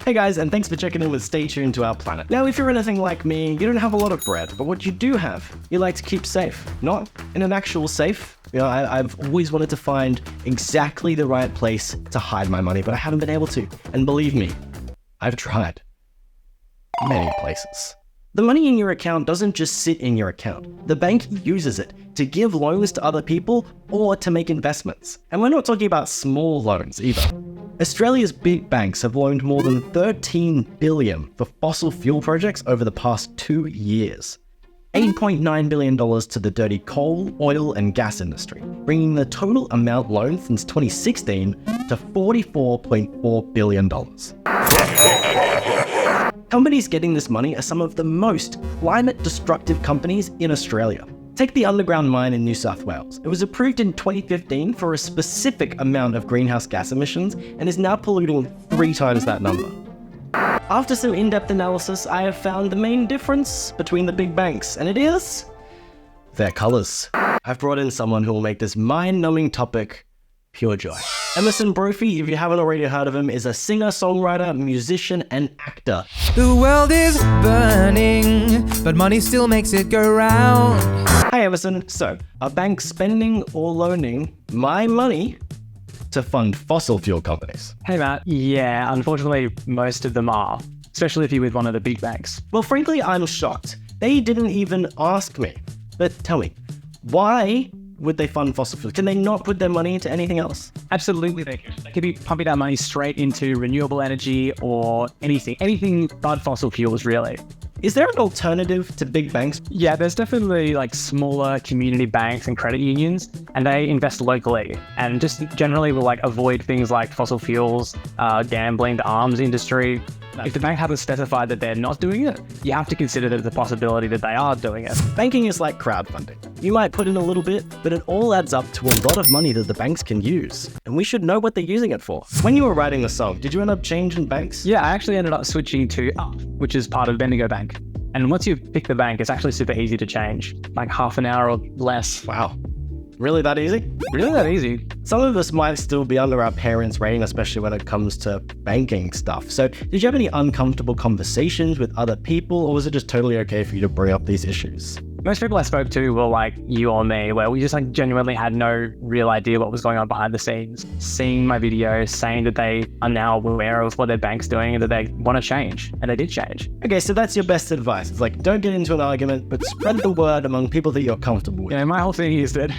Hey guys, and thanks for checking in with Stay Tuned to Our Planet. Now, if you're anything like me, you don't have a lot of bread, but what you do have, you like to keep safe. Not in an actual safe. You know, I've always wanted to find exactly the right place to hide my money, but I haven't been able to. And believe me, I've tried. Many places. The money in your account doesn't just sit in your account. The bank uses it to give loans to other people or to make investments. And we're not talking about small loans either. Australia's big banks have loaned more than $13 billion for fossil fuel projects over the past 2 years. $8.9 billion to the dirty coal, oil, and gas industry, bringing the total amount loaned since 2016 to $44.4 billion. Companies getting this money are some of the most climate-destructive companies in Australia. Take the underground mine in New South Wales. It was approved in 2015 for a specific amount of greenhouse gas emissions and is now polluting 3 times that number. After some in-depth analysis, I have found the main difference between the big banks, and it is their colors. I've brought in someone who will make this mind-numbing topic pure joy. Emerson Brophy, if you haven't already heard of him, is a singer, songwriter, musician, and actor. The world is burning, but money still makes it go round. Hi Emerson. So, are banks spending or loaning my money to fund fossil fuel companies? Hey Matt, yeah, unfortunately most of them are, especially if you're with one of the big banks. Well, frankly, I'm shocked. They didn't even ask me. But tell me, why would they fund fossil fuels? Can they not put their money into anything else? Absolutely they could. They could be pumping that money straight into renewable energy or anything but fossil fuels really. Is there an alternative to big banks? Yeah, there's definitely like smaller community banks and credit unions, and they invest locally and just generally will like avoid things like fossil fuels, gambling, the arms industry. If the bank hasn't specified that they're not doing it, you have to consider that there's a possibility that they are doing it. Banking is like crowdfunding. You might put in a little bit, but it all adds up to a lot of money that the banks can use. And we should know what they're using it for. When you were writing the song, did you end up changing banks? Yeah, I actually ended up switching to UP, which is part of Bendigo Bank. And once you pick the bank, it's actually super easy to change, like half an hour or less. Wow. Really that easy? Really that easy. Some of us might still be under our parents' rating, especially when it comes to banking stuff. So did you have any uncomfortable conversations with other people, or was it just totally okay for you to bring up these issues? Most people I spoke to were like you or me, where we just like genuinely had no real idea what was going on behind the scenes. Seeing my videos, saying that they are now aware of what their bank's doing and that they want to change, and they did change. Okay, so that's your best advice. It's like, don't get into an argument, but spread the word among people that you're comfortable with. You know, my whole thing is that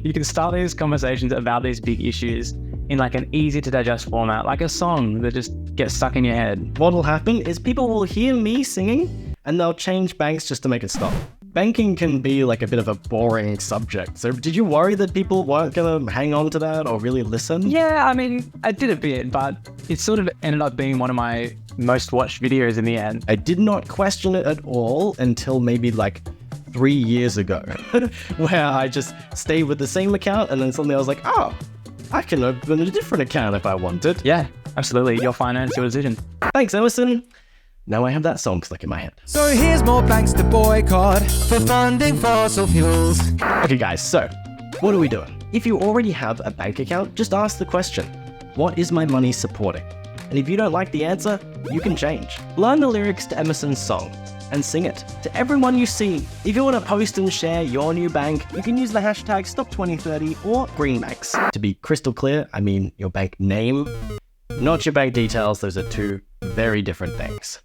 you can start these conversations about these big issues in like an easy to digest format, like a song that just gets stuck in your head. What'll happen is people will hear me singing and they'll change banks just to make it stop. Banking can be like a bit of a boring subject. So did you worry that people weren't going to hang on to that or really listen? Yeah, I mean, I did a bit, but it sort of ended up being one of my most watched videos in the end. I did not question it at all until maybe like 3 years ago, where I just stayed with the same account and then suddenly I was like, oh, I can open a different account if I wanted. Yeah, absolutely. Your finance, your decision. Thanks, Emerson. Now I have that song stuck in my head. So here's more banks to boycott for funding fossil fuels. Okay guys, so what are we doing? If you already have a bank account, just ask the question, what is my money supporting? And if you don't like the answer, you can change. Learn the lyrics to Emerson's song and sing it to everyone you see. If you want to post and share your new bank, you can use the hashtag STOP2030 or GreenBanks. To be crystal clear, I mean your bank name, not your bank details. Those are 2 very different things.